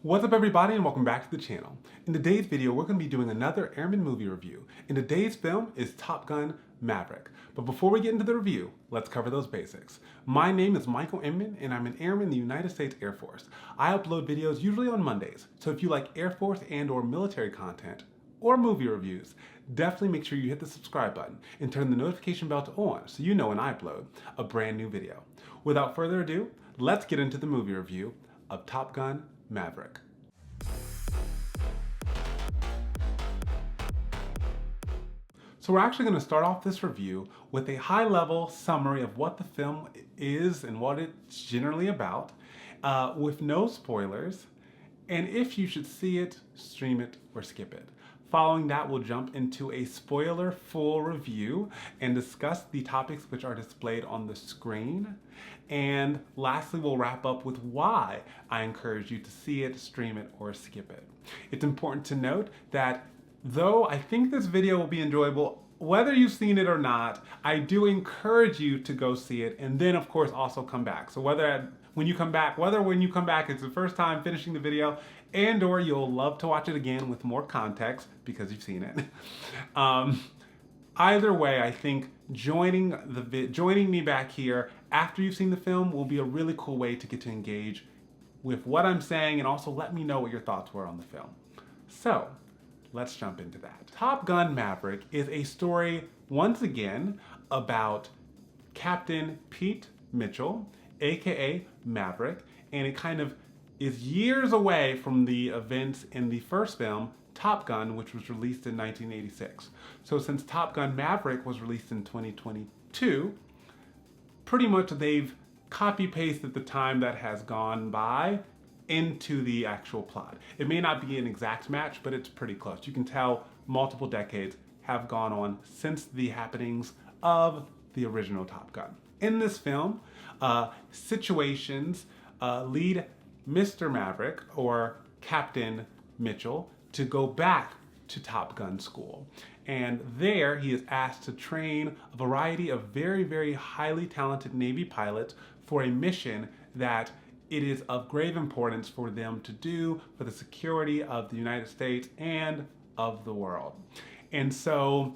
What's up everybody and welcome back to the channel. In today's video, we're going to be doing another airman movie review. And today's film is Top Gun Maverick. But before we get into the review, let's cover those basics. My name is Michael Inman and I'm an airman in the United States Air Force. I upload videos usually on Mondays, so if you like Air Force and or military content or movie reviews, definitely make sure you hit the subscribe button and turn the notification bell to on so you know when I upload a brand new video. Without further ado, let's get into the movie review of Top Gun Maverick. So we're actually going to start off this review with a high-level summary of what the film is and what it's generally about, with no spoilers, and if you should see it, stream it, or skip it. Following that, we'll jump into a spoiler-full review and discuss the topics which are displayed on the screen. And lastly, we'll wrap up with why I encourage you to see it, stream it, or skip it. It's important to note that though I think this video will be enjoyable, whether you've seen it or not, I do encourage you to go see it and then of course also come back. So when you come back it's the first time finishing the video and or you'll love to watch it again with more context because you've seen it. Either way, I think joining me back here after you've seen the film will be a really cool way to get to engage with what I'm saying and also let me know what your thoughts were on the film. So let's jump into that. Top Gun Maverick is a story, once again, about Captain Pete Mitchell, aka Maverick, and it kind of is years away from the events in the first film, Top Gun, which was released in 1986. So since Top Gun Maverick was released in 2022, pretty much they've copy-pasted the time that has gone by into the actual plot. It may not be an exact match, but it's pretty close. You can tell multiple decades have gone on since the happenings of the original Top Gun. In this film, situations lead Mr. Maverick, or Captain Mitchell, to go back to Top Gun school. And there he is asked to train a variety of very, very highly talented Navy pilots for a mission that it is of grave importance for them to do for the security of the United States and of the world. And so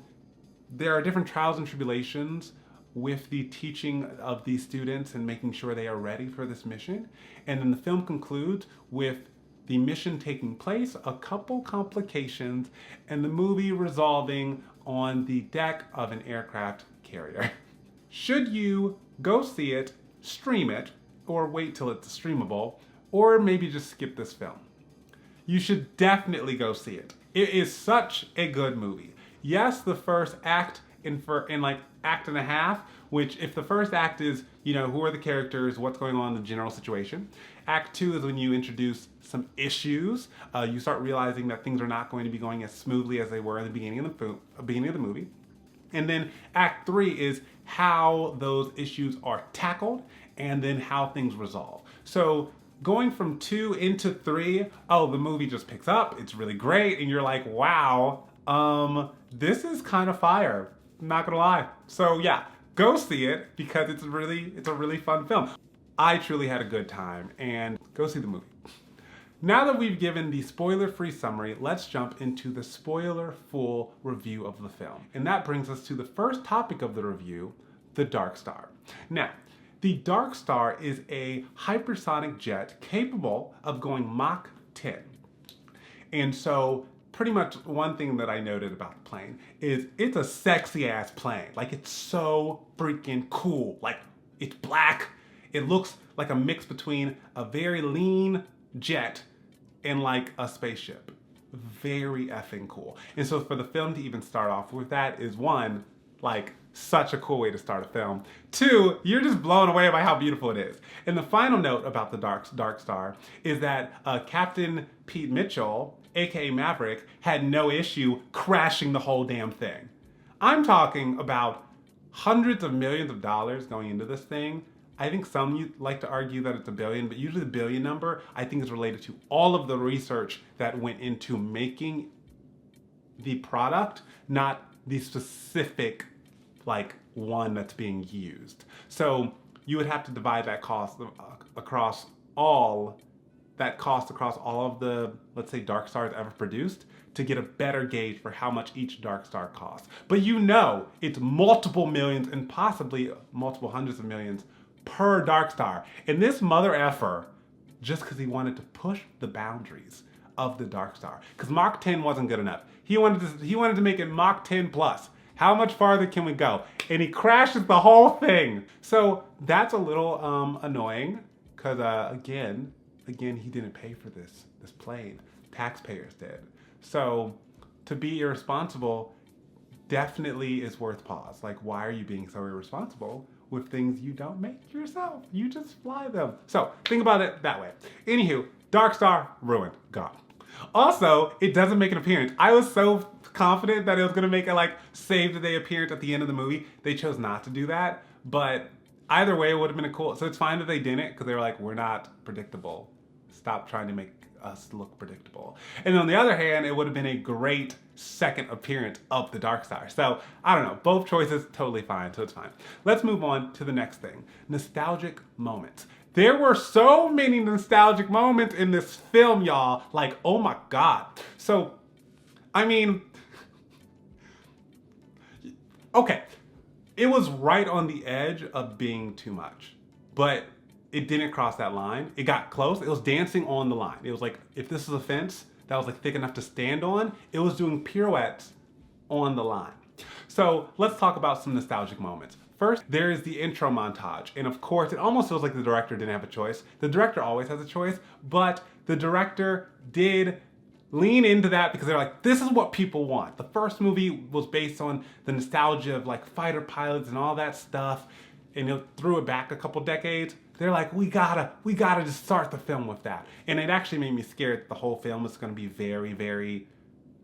there are different trials and tribulations with the teaching of these students and making sure they are ready for this mission. And then the film concludes with the mission taking place, a couple complications, and the movie resolving on the deck of an aircraft carrier. Should you go see it, stream it, or wait till it's streamable, or maybe just skip this film? You should definitely go see it. It is such a good movie. Yes, the first act in like act and a half, which if the first act is, who are the characters, what's going on in the general situation. Act 2 is when you introduce some issues. You start realizing that things are not going to be going as smoothly as they were in the beginning of the movie. And then Act 3 is how those issues are tackled and then how things resolve. So going from 2 into 3, the movie just picks up, it's really great, and you're like, wow, this is kind of fire, I'm not gonna lie. So yeah, go see it because it's a really fun film. I truly had a good time, and go see the movie. Now that we've given the spoiler-free summary, let's jump into the spoiler-full review of the film. And that brings us to the first topic of the review, the Darkstar. Now, the Darkstar is a hypersonic jet capable of going Mach 10. And so pretty much one thing that I noted about the plane is it's a sexy ass plane. Like, it's so freaking cool. Like, it's black. It looks like a mix between a very lean jet and like a spaceship. Very effing cool. And so for the film to even start off with that is one, like, such a cool way to start a film. 2, you're just blown away by how beautiful it is. And the final note about the Darkstar is that Captain Pete Mitchell, aka Maverick, had no issue crashing the whole damn thing. I'm talking about hundreds of millions of dollars going into this thing. I think some like to argue that it's $1 billion, but usually the billion number I think is related to all of the research that went into making the product, not the specific one that's being used. So you would have to divide that cost across all that cost across all of the, let's say, Darkstars ever produced to get a better gauge for how much each Darkstar costs. But you know it's multiple millions and possibly multiple hundreds of millions per Darkstar. And this mother effer, just because he wanted to push the boundaries of the Darkstar, because Mach 10 wasn't good enough. He wanted to make it Mach 10 plus. How much farther can we go? And he crashes the whole thing. So that's a little annoying, because again, he didn't pay for this plane. Taxpayers did. So to be irresponsible definitely is worth pause. Like, why are you being so irresponsible with things you don't make yourself? You just fly them. So think about it that way. Anywho, Darkstar, ruined, gone. Also, it doesn't make an appearance. I was so confident that it was gonna make a like save the day appearance at the end of the movie. They chose not to do that, but either way, it would have been a cool. So it's fine that they didn't, because they were like, we're not predictable. Stop trying to make us look predictable. And on the other hand, it would have been a great second appearance of the Darkstar. So I don't know, both choices totally fine, so it's fine. Let's move on to the next thing, nostalgic moments. There were so many nostalgic moments in this film, y'all, like, oh my God. So, I mean, okay, it was right on the edge of being too much, but it didn't cross that line. It got close. It was dancing on the line. It was like, if this is a fence that was like thick enough to stand on, it was doing pirouettes on the line. So let's talk about some nostalgic moments. First, there is the intro montage. And of course, it almost feels like the director didn't have a choice. The director always has a choice, but the director did lean into that because they're like, this is what people want. The first movie was based on the nostalgia of like fighter pilots and all that stuff, and it threw it back a couple decades. They're like, we gotta just start the film with that. And it actually made me scared that the whole film was gonna be very, very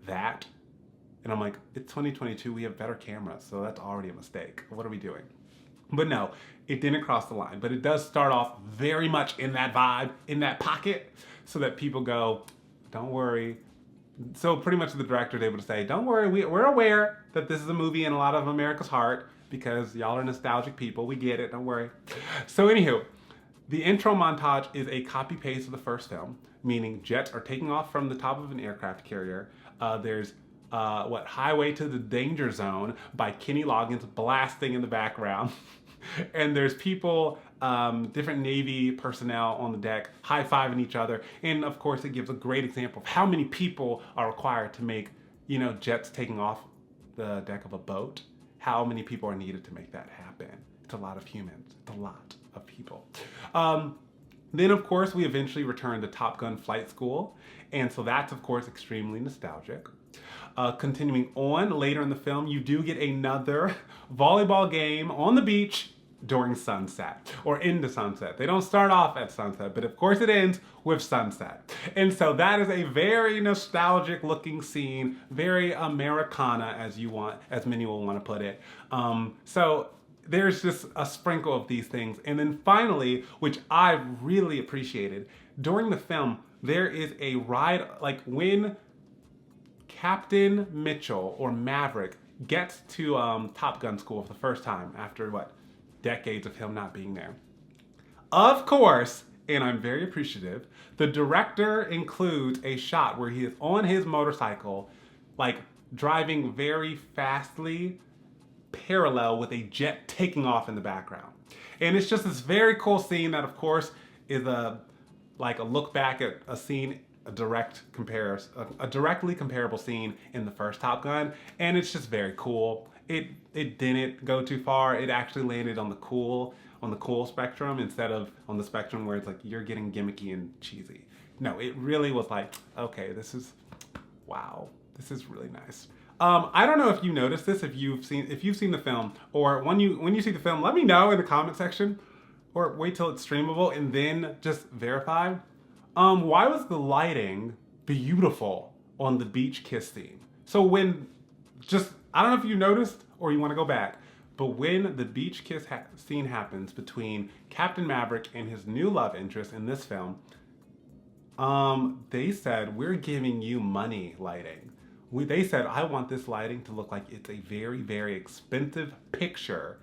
that. And I'm like, it's 2022, we have better cameras, so that's already a mistake. What are we doing? But no, it didn't cross the line. But it does start off very much in that vibe, in that pocket, so that people go, don't worry. So pretty much the director is able to say, don't worry, we're aware that this is a movie in a lot of America's heart, because y'all are nostalgic people, we get it, don't worry. So anywho, the intro montage is a copy-paste of the first film, meaning jets are taking off from the top of an aircraft carrier. There's Highway to the Danger Zone by Kenny Loggins blasting in the background. And there's people, different Navy personnel on the deck, high-fiving each other. And of course, it gives a great example of how many people are required to make, jets taking off the deck of a boat. How many people are needed to make that happen? It's a lot of humans. It's a lot of people. Then, of course, we eventually return to Top Gun Flight School. And so that's, of course, extremely nostalgic. Continuing on, later in the film, you do get another volleyball game on the beach during sunset, or into sunset. They don't start off at sunset, but of course it ends with sunset. And so that is a very nostalgic looking scene, very Americana, as many will want to put it. So there's just a sprinkle of these things. And then finally, which I really appreciated, during the film, there is a ride, like when Captain Mitchell, or Maverick, gets to Top Gun school for the first time after, decades of him not being there. Of course, and I'm very appreciative, the director includes a shot where he is on his motorcycle, like driving very fastly, parallel with a jet taking off in the background. And it's just this very cool scene that, of course, is a look back at a scene, a directly comparable scene in the first Top Gun, and it's just very cool. It didn't go too far. It actually landed on the cool spectrum instead of on the spectrum where it's like you're getting gimmicky and cheesy. No, it really was like, okay, this is really nice. I don't know if you noticed this, if you've seen the film, or when you see the film, let me know in the comment section, or wait till it's streamable and then just verify. Why was the lighting beautiful on the beach kiss scene? So I don't know if you noticed or you want to go back, but when the beach kiss scene happens between Captain Maverick and his new love interest in this film, they said, we're giving you money lighting. They said, I want this lighting to look like it's a very, very expensive picture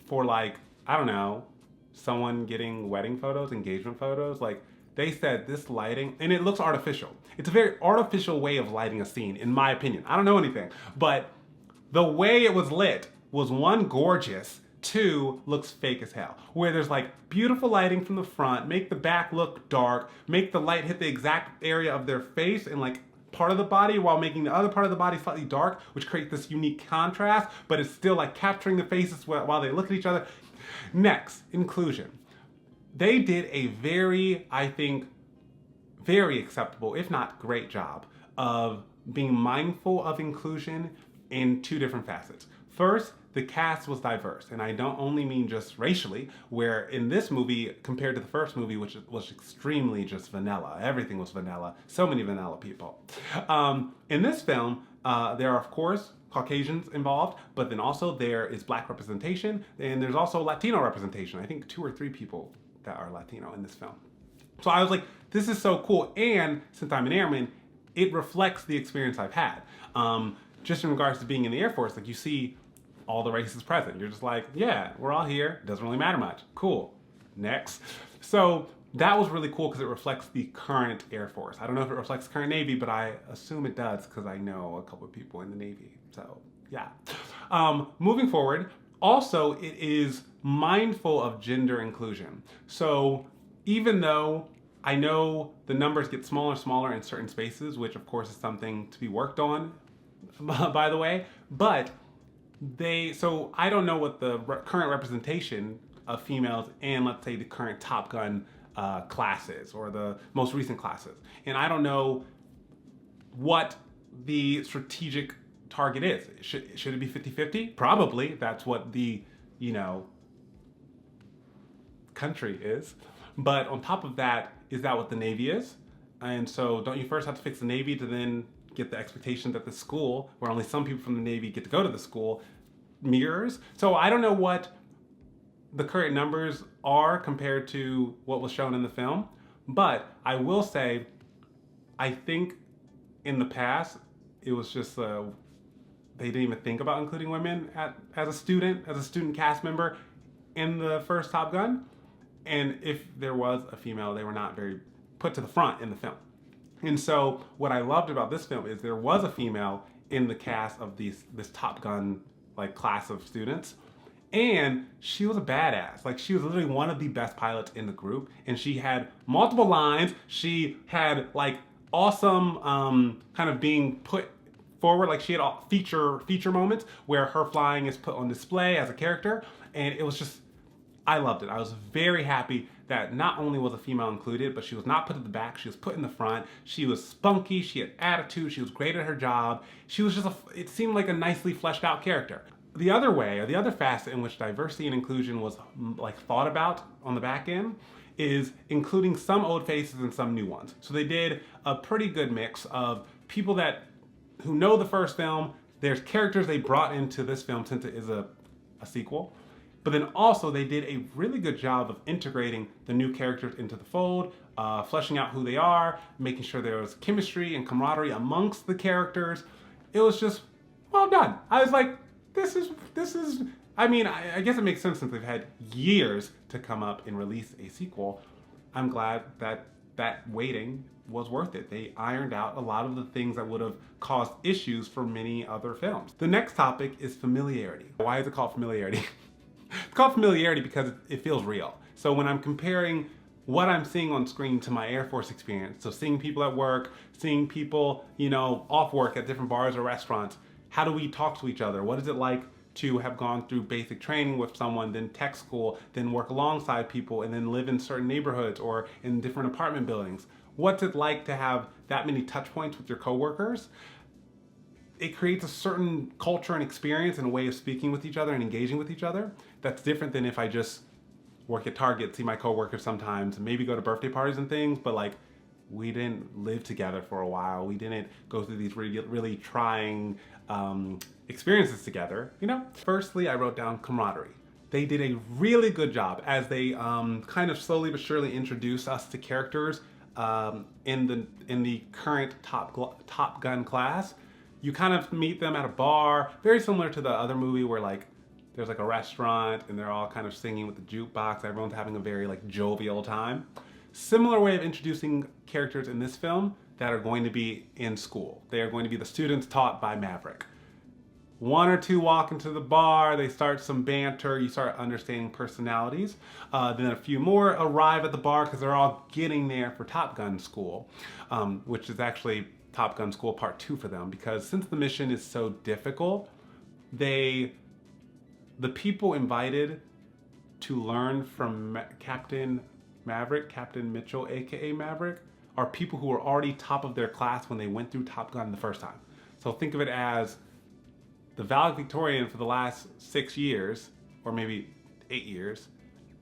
for, like, I don't know, someone getting wedding photos, engagement photos. Like, they said this lighting, and it looks artificial. It's a very artificial way of lighting a scene, in my opinion. I don't know anything, but the way it was lit was, one, gorgeous, two, looks fake as hell. Where there's like beautiful lighting from the front, make the back look dark, make the light hit the exact area of their face and like part of the body while making the other part of the body slightly dark, which creates this unique contrast, but it's still like capturing the faces while they look at each other. Next, inclusion. They did a very, I think, very acceptable, if not great job of being mindful of inclusion in two different facets. First, the cast was diverse, and I don't only mean just racially, where in this movie, compared to the first movie, which was extremely just vanilla, everything was vanilla, so many vanilla people. In this film, there are, of course, Caucasians involved, but then also there is Black representation, and there's also Latino representation. I think 2 or 3 people that are Latino in this film. So I was like, this is so cool, and since I'm an airman, it reflects the experience I've had. Just in regards to being in the Air Force, like you see all the races present. You're just like, yeah, we're all here. Doesn't really matter much. Cool. Next. So that was really cool because it reflects the current Air Force. I don't know if it reflects the current Navy, but I assume it does because I know a couple of people in the Navy. So yeah. Moving forward, also it is mindful of gender inclusion. So even though I know the numbers get smaller and smaller in certain spaces, which of course is something to be worked on, by the way, but so I don't know what the current representation of females in, let's say, the current Top Gun classes or the most recent classes. And I don't know what the strategic target is. Should it be 50-50? Probably. That's what the, country is. But on top of that, is that what the Navy is? And so don't you first have to fix the Navy to then get the expectation that the school, where only some people from the Navy get to go to the school, mirrors? So I don't know what the current numbers are compared to what was shown in the film, but I will say, I think in the past, it was just, they didn't even think about including women as a student cast member in the first Top Gun. And if there was a female, they were not very put to the front in the film. And so what I loved about this film is there was a female in the cast of this Top Gun like class of students, and she was a badass. Like, she was literally one of the best pilots in the group, and she had multiple lines. She had like awesome kind of being put forward. Like, she had all feature moments where her flying is put on display as a character, and it was just, I loved it. I was very happy that not only was a female included, but she was not put at the back, she was put in the front. She was spunky, she had attitude, she was great at her job. She was just, it seemed like a nicely fleshed out character. The other way, or the other facet in which diversity and inclusion was like thought about on the back end, is including some old faces and some new ones. So they did a pretty good mix of people who know the first film. There's characters they brought into this film since it is a sequel. But then also they did a really good job of integrating the new characters into the fold, fleshing out who they are, making sure there was chemistry and camaraderie amongst the characters. It was just well done. I was like, this is, I mean, I guess it makes sense since they've had years to come up and release a sequel. I'm glad that waiting was worth it. They ironed out a lot of the things that would have caused issues for many other films. The next topic is familiarity. Why is it called familiarity? It's called familiarity because it feels real. So when I'm comparing what I'm seeing on screen to my Air Force experience, so seeing people at work, seeing people, off work at different bars or restaurants, how do we talk to each other? What is it like to have gone through basic training with someone, then tech school, then work alongside people, and then live in certain neighborhoods or in different apartment buildings? What's it like to have that many touch points with your coworkers? It creates a certain culture and experience and a way of speaking with each other and engaging with each other that's different than if I just work at Target, see my coworkers sometimes, and maybe go to birthday parties and things, but like, we didn't live together for a while. We didn't go through these really trying experiences together, Firstly, I wrote down camaraderie. They did a really good job as they kind of slowly but surely introduce us to characters in the current Top Gun class. You kind of meet them at a bar, very similar to the other movie where like there's like a restaurant and they're all kind of singing with the jukebox. Everyone's having a very like jovial time. Similar way of introducing characters in this film that are going to be in school. They are going to be the students taught by Maverick. One or two walk into the bar, they start some banter, you start understanding personalities. Then a few more arrive at the bar because they're all getting there for Top Gun school, which is actually Top Gun school part 2 for them, because since the mission is so difficult, the people invited to learn from Captain Mitchell, aka Maverick, are people who were already top of their class when they went through Top Gun the first time. So think of it as the valedictorian for the last 6 years, or maybe 8 years,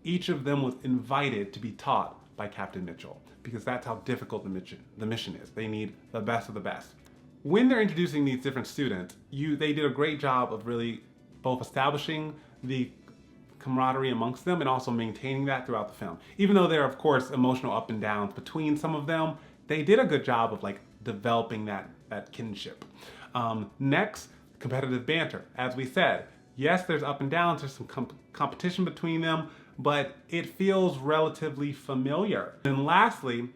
each of them was invited to be taught by Captain Mitchell, because that's how difficult the mission is. They need the best of the best. When they're introducing these different students, they did a great job of really both establishing the camaraderie amongst them and also maintaining that throughout the film. Even though there are, of course, emotional up and downs between some of them, they did a good job of like developing that kinship. Next, competitive banter. As we said, yes, there's up and downs, there's some competition between them, but it feels relatively familiar. And lastly,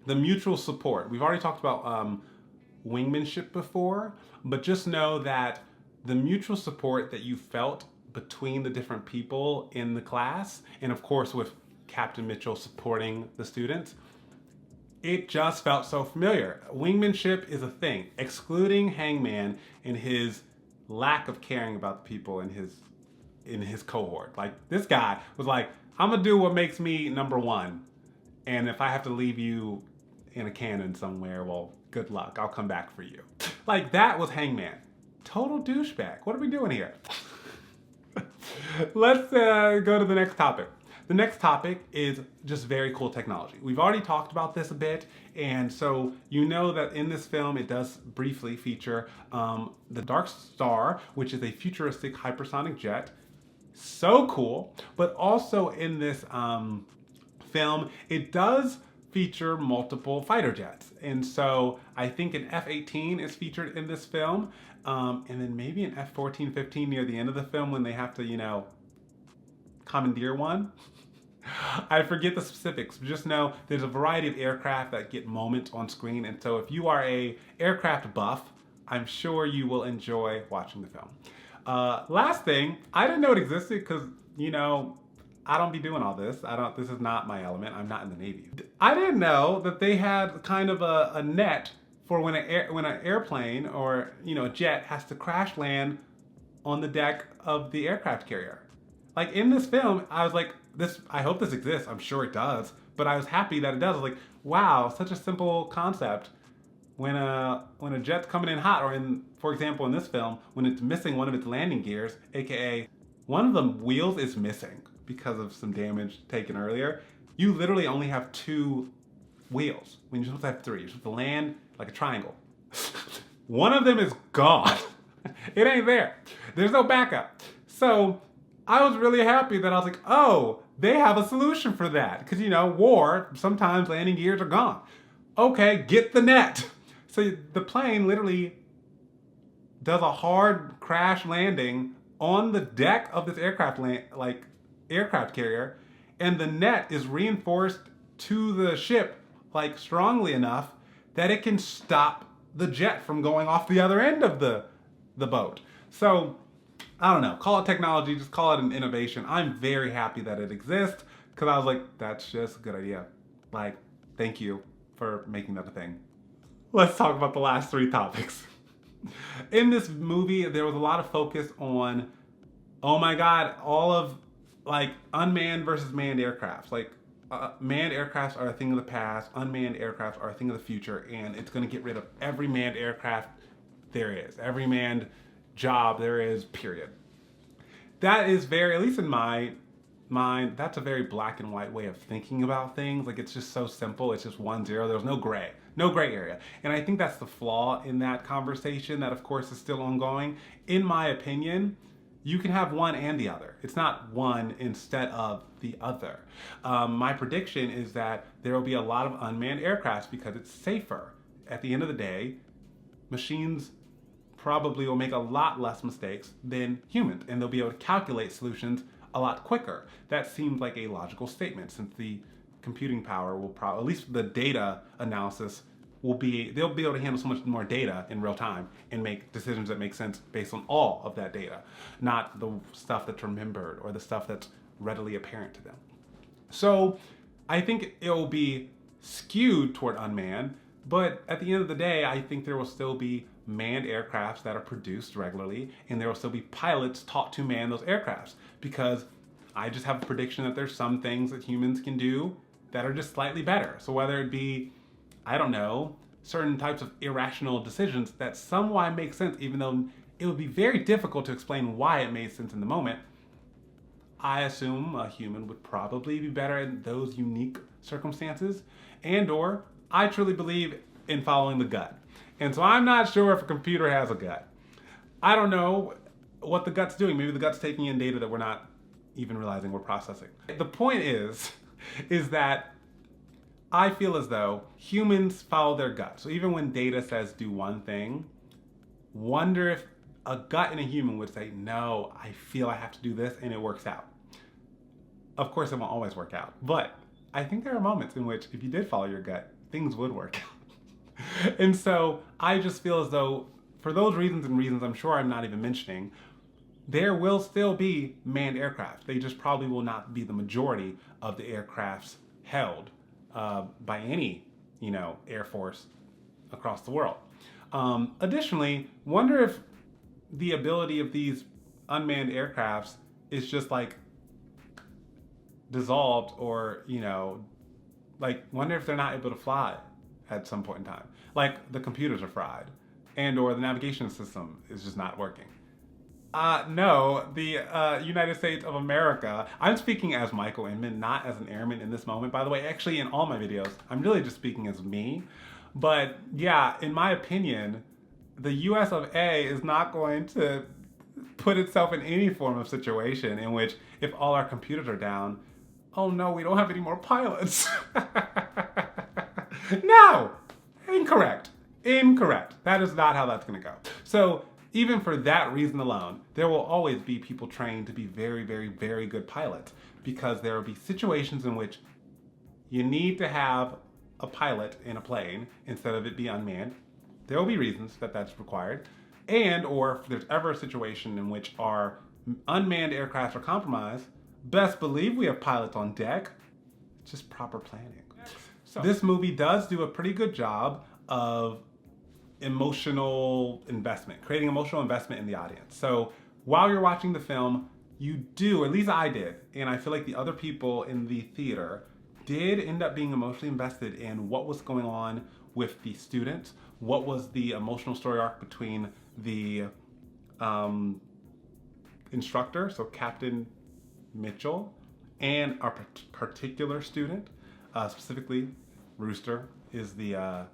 the mutual support. We've already talked about wingmanship before, but just know that the mutual support that you felt between the different people in the class, and of course with Captain Mitchell supporting the students, it just felt so familiar. Wingmanship is a thing, excluding Hangman and his lack of caring about the people in his cohort. Like, this guy was like, I'm gonna do what makes me #1, and if I have to leave you in a cannon somewhere, well, good luck, I'll come back for you. Like, that was Hangman. Total douchebag. What are we doing here? Let's go to the next topic. The next topic is just very cool technology. We've already talked about this a bit, and so you know that in this film it does briefly feature the Darkstar, which is a futuristic hypersonic jet. So cool. But also in this film, it does feature multiple fighter jets. And so I think an F-18 is featured in this film, and then maybe an F-14, 15 near the end of the film when they have to, you know, commandeer one. I forget the specifics, but just know there's a variety of aircraft that get moments on screen, and so if you are a aircraft buff, I'm sure you will enjoy watching the film. Last thing, I didn't know it existed because, you know, I don't be doing all this. This is not my element. I'm not in the Navy. I didn't know that they had kind of a net for when an airplane or, you know, a jet has to crash land on the deck of the aircraft carrier. Like, in this film, I was like, I hope this exists. I'm sure it does, but I was happy that it does. I was like, wow, such a simple concept. When a jet's coming in hot, or for example, in this film, when it's missing one of its landing gears, aka one of the wheels is missing because of some damage taken earlier, you literally only have 2 wheels when you're supposed to have 3. You're supposed to land like a triangle. One of them is gone. It ain't there. There's no backup. So I was really happy that I was like, oh, they have a solution for that. Because, you know, war, sometimes landing gears are gone. Okay, get the net. So the plane literally does a hard crash landing on the deck of this aircraft carrier, and the net is reinforced to the ship like strongly enough that it can stop the jet from going off the other end of the boat. So I don't know, call it technology, just call it an innovation. I'm very happy that it exists because I was like, that's just a good idea. Like, thank you for making that a thing. Let's talk about the last 3 topics. In this movie, there was a lot of focus on, oh my God, all of like unmanned versus manned aircrafts. Like, manned aircrafts are a thing of the past, unmanned aircrafts are a thing of the future, and it's gonna get rid of every manned aircraft there is, every manned job there is, period. That is very, at least in my mind, that's a very black and white way of thinking about things. Like, it's just so simple, it's just 1-0, there's no gray area. And I think that's the flaw in that conversation that of course is still ongoing. In my opinion, you can have one and the other. It's not one instead of the other. My prediction is that there will be a lot of unmanned aircrafts because it's safer. At the end of the day, machines probably will make a lot less mistakes than humans, and they'll be able to calculate solutions a lot quicker. That seems like a logical statement since the computing power will probably, at least the data analysis will be, they'll be able to handle so much more data in real time and make decisions that make sense based on all of that data, not the stuff that's remembered or the stuff that's readily apparent to them. So I think it will be skewed toward unmanned, but at the end of the day, I think there will still be manned aircrafts that are produced regularly, and there will still be pilots taught to man those aircrafts, because I just have a prediction that there's some things that humans can do that are just slightly better. So whether it be, I don't know, certain types of irrational decisions that somewhat make sense, even though it would be very difficult to explain why it made sense in the moment, I assume a human would probably be better in those unique circumstances, and or I truly believe in following the gut. And so I'm not sure if a computer has a gut. I don't know what the gut's doing. Maybe the gut's taking in data that we're not even realizing we're processing. The point is that I feel as though humans follow their gut. So even when data says do one thing, wonder if a gut in a human would say, no, I feel I have to do this, and it works out. Of course, it won't always work out, but I think there are moments in which if you did follow your gut, things would work out. And so I just feel as though for those reasons and reasons I'm sure I'm not even mentioning, there will still be manned aircraft. They just probably will not be the majority of the aircrafts held by any, Air Force across the world. Additionally, wonder if the ability of these unmanned aircrafts is just like dissolved, or wonder if they're not able to fly at some point in time. Like the computers are fried, and or the navigation system is just not working. No, the United States of America, I'm speaking as Michael Inman, not as an airman in this moment, by the way. Actually, in all my videos, I'm really just speaking as me. But yeah, in my opinion, the US of A is not going to put itself in any form of situation in which if all our computers are down, oh no, we don't have any more pilots. No, incorrect. That is not how that's gonna go. So even for that reason alone, there will always be people trained to be very, very, very good pilots, because there will be situations in which you need to have a pilot in a plane instead of it be unmanned. There will be reasons that that's required. And or if there's ever a situation in which our unmanned aircraft are compromised, best believe we have pilots on deck. Just proper planning. So this movie does do a pretty good job of emotional investment, creating emotional investment in the audience. So while you're watching the film, you do, at least I did, and I feel like the other people in the theater did end up being emotionally invested in what was going on with the students, what was the emotional story arc between the instructor, so Captain Mitchell, and our particular student, specifically Rooster is the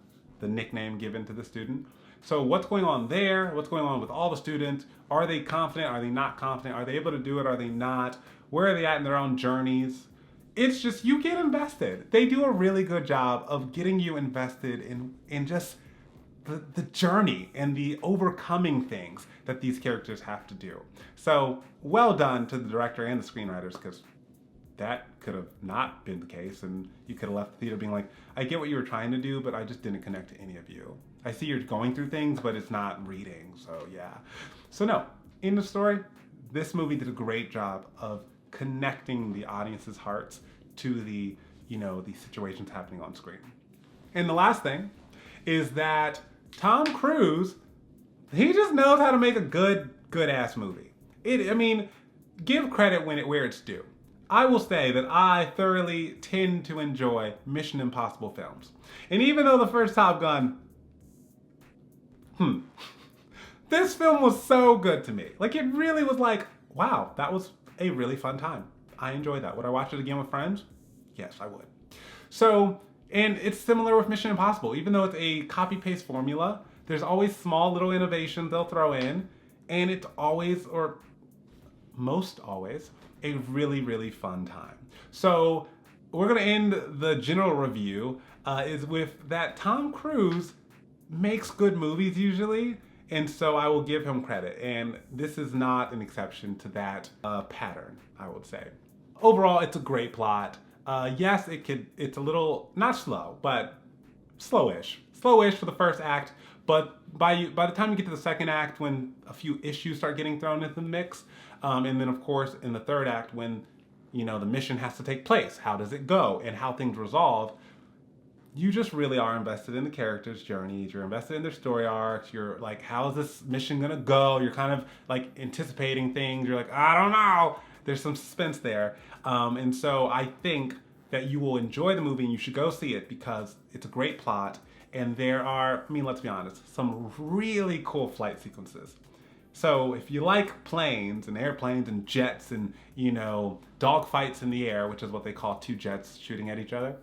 nickname given to the student. So what's going on there? What's going on with all the students? Are they confident? Are they not confident? Are they able to do it? Are they not? Where are they at in their own journeys? It's just, you get invested. They do a really good job of getting you invested in just the journey and the overcoming things that these characters have to do. So well done to the director and the screenwriters, because that could have not been the case, and you could have left the theater being like, I get what you were trying to do, but I just didn't connect to any of you. I see you're going through things, but it's not reading, so yeah. So no, in the story, this movie did a great job of connecting the audience's hearts to the situations happening on screen. And the last thing is that Tom Cruise, he just knows how to make a good ass movie. Give credit where it's due. I will say that I thoroughly tend to enjoy Mission Impossible films. And even though the first Top Gun, this film was so good to me. Like, it really was like, wow, that was a really fun time. I enjoyed that. Would I watch it again with friends? Yes, I would. So, and it's similar with Mission Impossible. Even though it's a copy-paste formula, there's always small little innovations they'll throw in, and it's always, or most always, a really, really fun time. So we're gonna end the general review is with that Tom Cruise makes good movies usually, and so I will give him credit, and this is not an exception to that pattern, I would say. Overall, it's a great plot. Yes, it's a little, not slow, but slowish. Slowish for the first act, but by the time you get to the second act, when a few issues start getting thrown into the mix, and then of course in the third act when, the mission has to take place, how does it go, and how things resolve, you just really are invested in the characters' journeys. You're invested in their story arcs. You're like, how is this mission gonna go? You're kind of like anticipating things. You're like, I don't know. There's some suspense there. And so I think that you will enjoy the movie and you should go see it because it's a great plot. And there are, let's be honest, some really cool flight sequences. So if you like planes and airplanes and jets and, dogfights in the air, which is what they call two jets shooting at each other,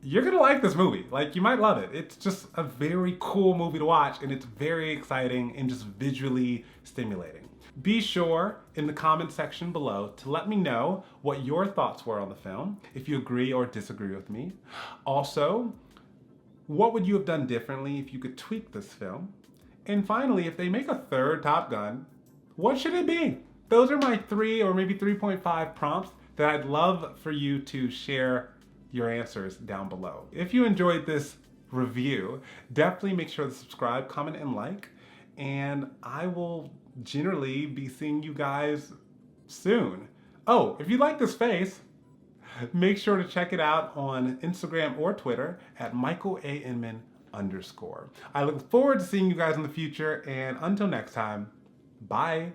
you're gonna like this movie. Like, you might love it. It's just a very cool movie to watch, and it's very exciting and just visually stimulating. Be sure in the comment section below to let me know what your thoughts were on the film, if you agree or disagree with me. Also, what would you have done differently if you could tweak this film? And finally, if they make a third Top Gun, what should it be? Those are my 3 or maybe 3.5 prompts that I'd love for you to share your answers down below. If you enjoyed this review, definitely make sure to subscribe, comment, and like, and I will generally be seeing you guys soon. Oh, if you like this face, make sure to check it out on Instagram or Twitter at @MichaelAInman_. I look forward to seeing you guys in the future, and until next time, bye.